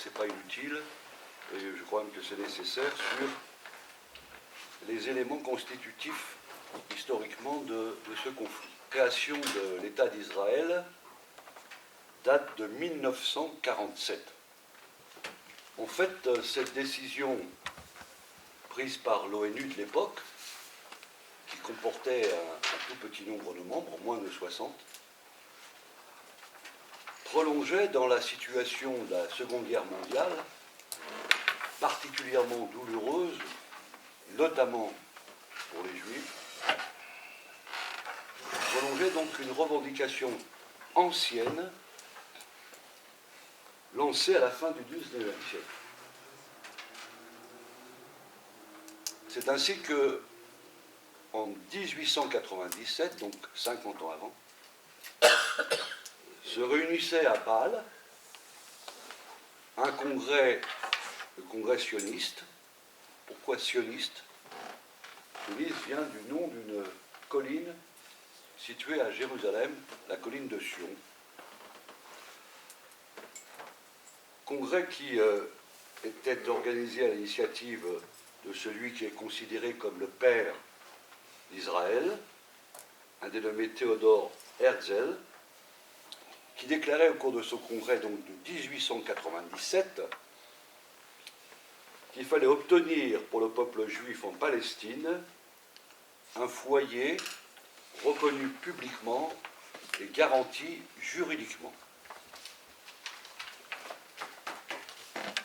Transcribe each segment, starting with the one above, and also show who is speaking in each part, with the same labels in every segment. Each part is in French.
Speaker 1: ce n'est pas inutile, et je crois même que c'est nécessaire, sur les éléments constitutifs historiquement de ce conflit. La création de l'État d'Israël date de 1947. En fait, cette décision prise par l'ONU de l'époque, qui comportait un tout petit nombre de membres, moins de 60, prolongeait dans la situation de la Seconde Guerre mondiale, particulièrement douloureuse, notamment pour les Juifs, prolongeait donc une revendication ancienne lancée à la fin du XIXe siècle. C'est ainsi que, en 1897, donc 50 ans avant, se réunissait à Bâle un congrès, le congrès sioniste. Pourquoi sioniste? Sioniste vient du nom d'une colline située à Jérusalem, la colline de Sion. Congrès qui était organisé à l'initiative de celui qui est considéré comme le père d'Israël, un dénommé Théodore Herzl, qui déclarait au cours de ce congrès donc de 1897 qu'il fallait obtenir pour le peuple juif en Palestine un foyer reconnu publiquement et garanti juridiquement.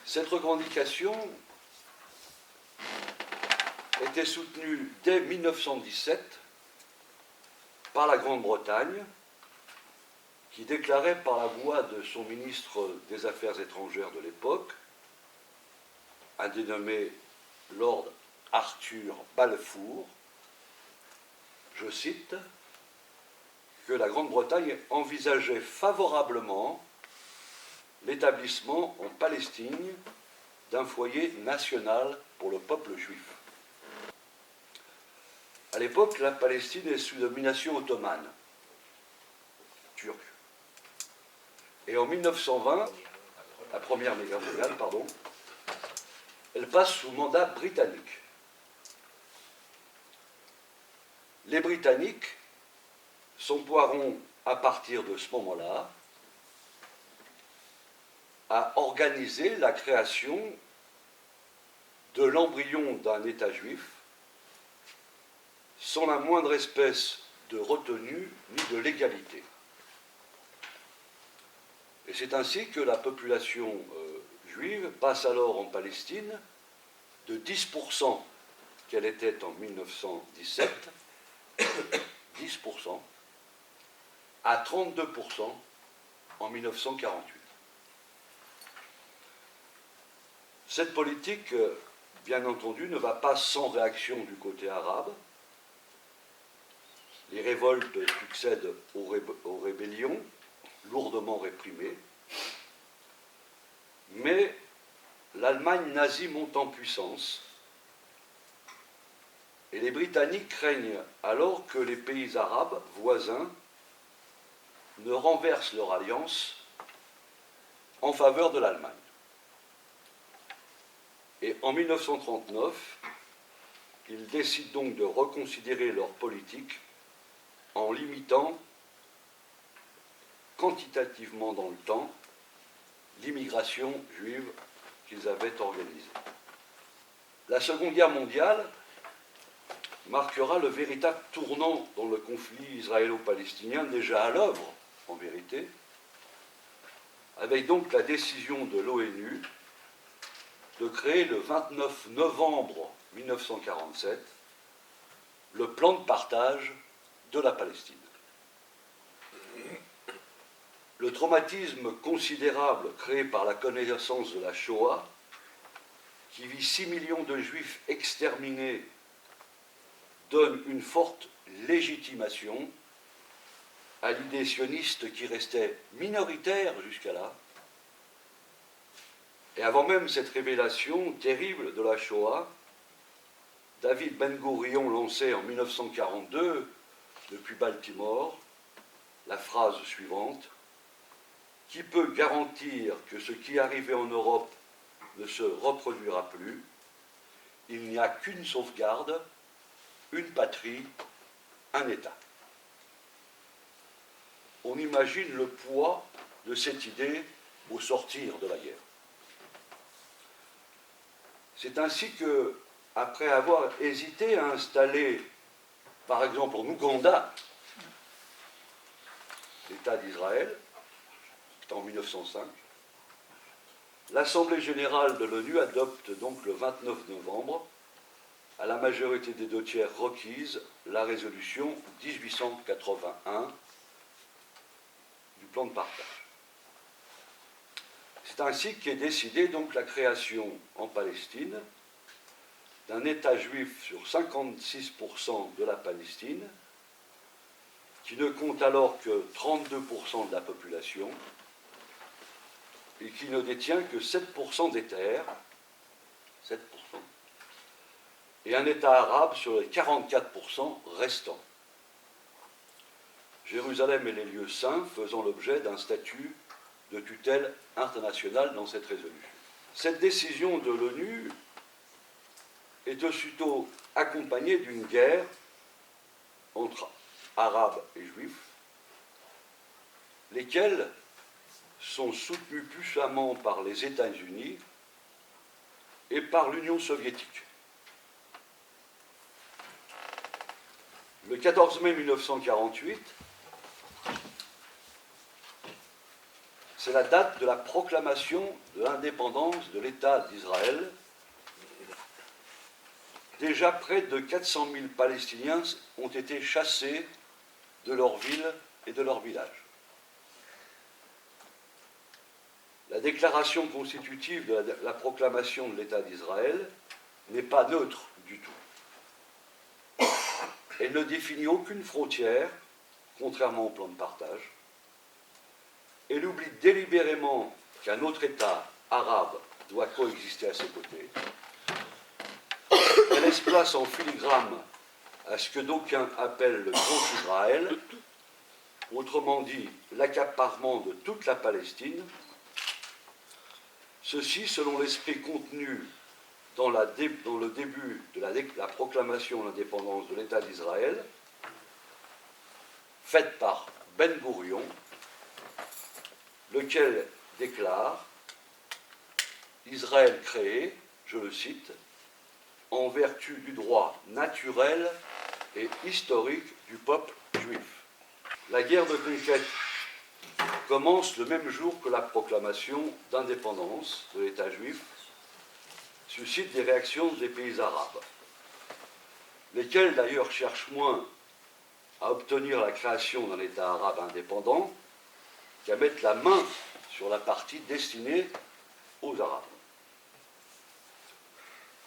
Speaker 1: Cette revendication était soutenue dès 1917 par la Grande-Bretagne, qui déclarait par la voix de son ministre des Affaires étrangères de l'époque, un dénommé Lord Arthur Balfour, je cite, que la Grande-Bretagne envisageait favorablement l'établissement en Palestine d'un foyer national pour le peuple juif. À l'époque, la Palestine est sous domination ottomane, turque. Et en 1920, la Première Guerre mondiale, elle passe sous mandat britannique. Les Britanniques s'emploieront à partir de ce moment-là à organiser la création de l'embryon d'un État juif sans la moindre espèce de retenue ni de légalité. Et c'est ainsi que la population juive passe alors en Palestine de 10% qu'elle était en 1917, 10%, à 32% en 1948. Cette politique, bien entendu, ne va pas sans réaction du côté arabe. Les révoltes succèdent aux rébellions, lourdement réprimées. Mais l'Allemagne nazie monte en puissance et les Britanniques craignent alors que les pays arabes voisins ne renversent leur alliance en faveur de l'Allemagne. Et en 1939, ils décident donc de reconsidérer leur politique en limitant quantitativement dans le temps l'immigration juive qu'ils avaient organisée. La Seconde Guerre mondiale marquera le véritable tournant dans le conflit israélo-palestinien, déjà à l'œuvre, en vérité, avec donc la décision de l'ONU de créer le 29 novembre 1947 le plan de partage de la Palestine. Le traumatisme considérable créé par la connaissance de la Shoah, qui vit 6 millions de juifs exterminés, donne une forte légitimation à l'idée sioniste qui restait minoritaire jusqu'à là. Et avant même cette révélation terrible de la Shoah, David Ben-Gourion lançait en 1942, depuis Baltimore, la phrase suivante: qui peut garantir que ce qui est arrivé en Europe ne se reproduira plus? Il n'y a qu'une sauvegarde, une patrie, un État. On imagine le poids de cette idée au sortir de la guerre. C'est ainsi que, après avoir hésité à installer, par exemple en Ouganda, l'État d'Israël, en 1905, l'Assemblée générale de l'ONU adopte donc le 29 novembre, à la majorité des 2/3 requise, la résolution 1881 du plan de partage. C'est ainsi qu'est décidée donc la création en Palestine d'un État juif sur 56% de la Palestine, qui ne compte alors que 32% de la population et qui ne détient que 7% des terres, 7%, et un État arabe sur les 44% restants. Jérusalem et les lieux saints faisant l'objet d'un statut de tutelle internationale dans cette résolution. Cette décision de l'ONU est aussitôt accompagnée d'une guerre entre Arabes et Juifs, lesquels sont soutenus puissamment par les États-Unis et par l'Union soviétique. Le 14 mai 1948, c'est la date de la proclamation de l'indépendance de l'État d'Israël. Déjà près de 400 000 Palestiniens ont été chassés de leur ville et de leur village. La déclaration constitutive de la proclamation de l'État d'Israël n'est pas neutre du tout. Elle ne définit aucune frontière, contrairement au plan de partage. Elle oublie délibérément qu'un autre État arabe doit coexister à ses côtés. Elle laisse place en filigrane à ce que d'aucuns appellent le Grand Israël, autrement dit l'accaparement de toute la Palestine, ceci selon l'esprit contenu dans le début de la proclamation de l'indépendance de l'État d'Israël, faite par Ben Gourion, lequel déclare « Israël créé, je le cite, en vertu du droit naturel et historique du peuple juif ». La guerre de conquête commence le même jour que la proclamation d'indépendance de l'État juif, suscite des réactions des pays arabes, lesquels d'ailleurs cherchent moins à obtenir la création d'un État arabe indépendant qu'à mettre la main sur la partie destinée aux Arabes.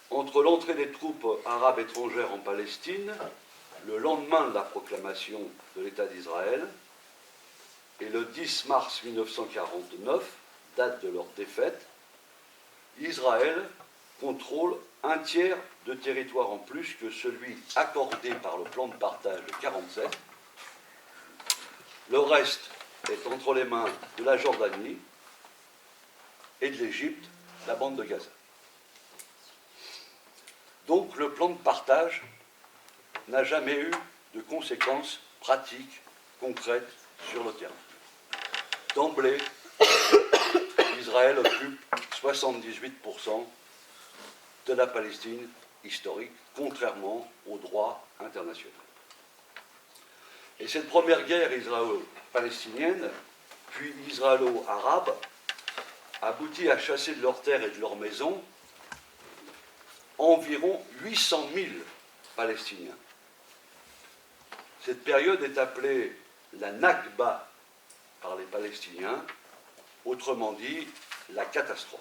Speaker 1: Entre l'entrée des troupes arabes étrangères en Palestine, le lendemain de la proclamation de l'État d'Israël, et le 10 mars 1949, date de leur défaite, Israël contrôle un tiers de territoire en plus que celui accordé par le plan de partage de 1947. Le reste est entre les mains de la Jordanie et de l'Égypte, la bande de Gaza. Donc le plan de partage n'a jamais eu de conséquences pratiques, concrètes sur le terrain. D'emblée, Israël occupe 78% de la Palestine historique, contrairement au droit international. Et cette première guerre israélo-palestinienne, puis israélo-arabe, aboutit à chasser de leurs terres et de leurs maisons environ 800 000 Palestiniens. Cette période est appelée la Nakba par les Palestiniens, autrement dit, la catastrophe.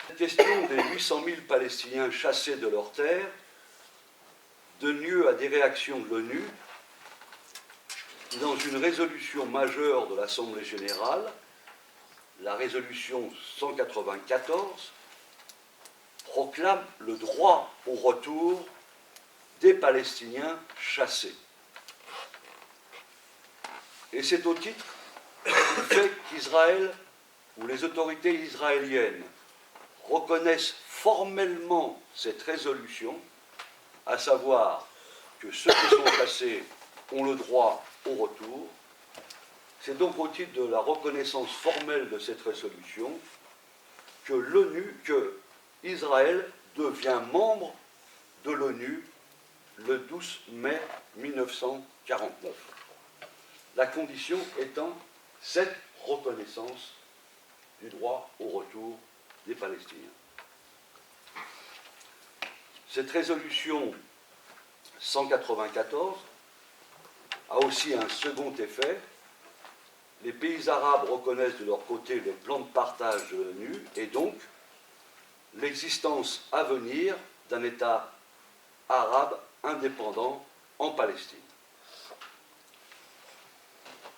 Speaker 1: Cette question des 800 000 Palestiniens chassés de leurs terres donne lieu à des réactions de l'ONU qui, dans une résolution majeure de l'Assemblée générale, la résolution 194, proclame le droit au retour des Palestiniens chassés. Et c'est au titre du fait qu'Israël, ou les autorités israéliennes, reconnaissent formellement cette résolution, à savoir que ceux qui sont chassés ont le droit au retour. C'est donc au titre de la reconnaissance formelle de cette résolution que Israël devient membre de l'ONU le 12 mai 1949. La condition étant cette reconnaissance du droit au retour des Palestiniens. Cette résolution 194 a aussi un second effet. Les pays arabes reconnaissent de leur côté le plan de partage de l'ONU et donc l'existence à venir d'un État arabe indépendant en Palestine.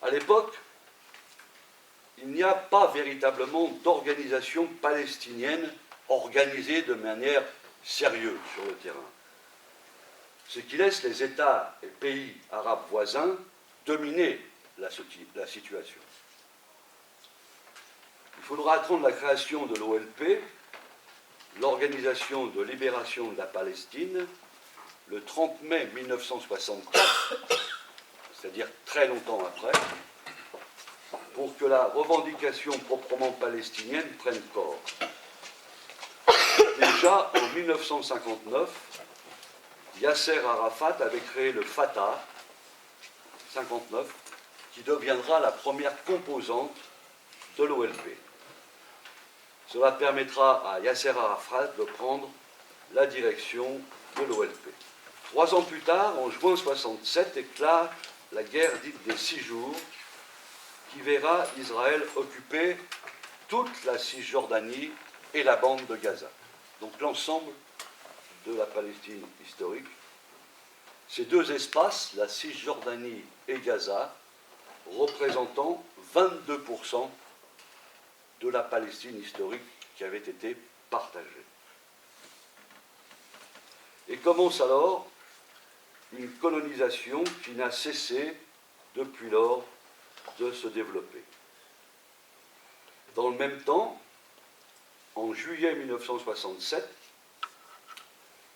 Speaker 1: À l'époque, il n'y a pas véritablement d'organisation palestinienne organisée de manière sérieuse sur le terrain, ce qui laisse les États et pays arabes voisins dominer la situation. Il faudra attendre la création de l'OLP, l'Organisation de libération de la Palestine, le 30 mai 1964, c'est-à-dire très longtemps après, pour que la revendication proprement palestinienne prenne corps. Déjà en 1959, Yasser Arafat avait créé le Fatah, 59, qui deviendra la première composante de l'OLP. Cela permettra à Yasser Arafat de prendre la direction de l'OLP. 3 ans plus tard, en juin 1967, éclate la guerre dite des 6 jours, qui verra Israël occuper toute la Cisjordanie et la bande de Gaza. Donc l'ensemble de la Palestine historique. Ces deux espaces, la Cisjordanie et Gaza, représentant 22% de la Palestine historique qui avait été partagée. Et commence alors une colonisation qui n'a cessé depuis lors de se développer. Dans le même temps, en juillet 1967,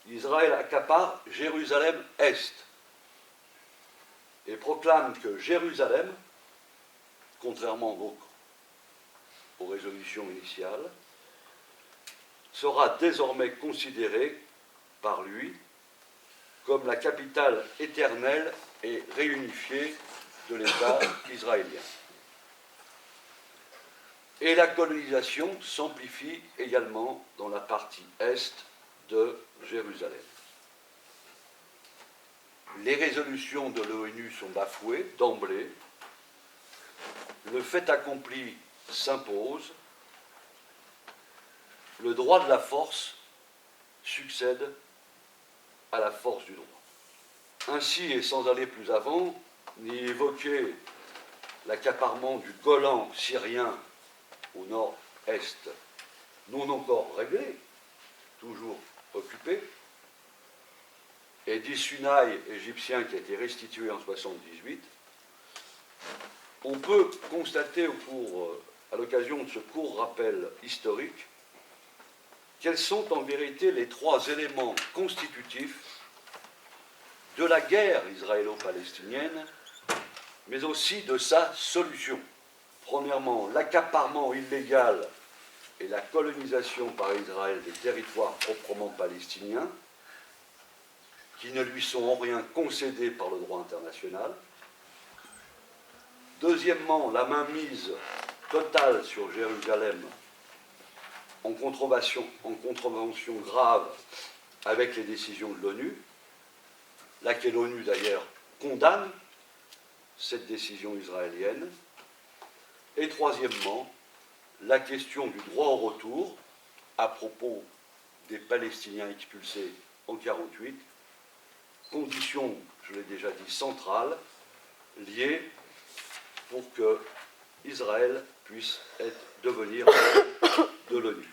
Speaker 1: Israël accapare Jérusalem-Est et proclame que Jérusalem, contrairement donc aux résolutions initiales, sera désormais considérée par lui comme la capitale éternelle et réunifiée de l'État israélien. Et la colonisation s'amplifie également dans la partie est de Jérusalem. Les résolutions de l'ONU sont bafouées d'emblée. Le fait accompli s'impose. Le droit de la force succède à la force du droit. Ainsi, et sans aller plus avant, ni évoquer l'accaparement du Golan syrien au nord-est, non encore réglé, toujours occupé, et du Sinaï égyptien qui a été restitué en 1978, on peut constater à l'occasion de ce court rappel historique quels sont en vérité les 3 éléments constitutifs de la guerre israélo-palestinienne, mais aussi de sa solution. Premièrement, l'accaparement illégal et la colonisation par Israël des territoires proprement palestiniens, qui ne lui sont en rien concédés par le droit international. Deuxièmement, la mainmise totale sur Jérusalem en contrevention grave avec les décisions de l'ONU, laquelle l'ONU d'ailleurs condamne cette décision israélienne. Et troisièmement, la question du droit au retour à propos des Palestiniens expulsés en 1948, condition, je l'ai déjà dit, centrale, liée pour que Israël puisse devenir de l'ONU.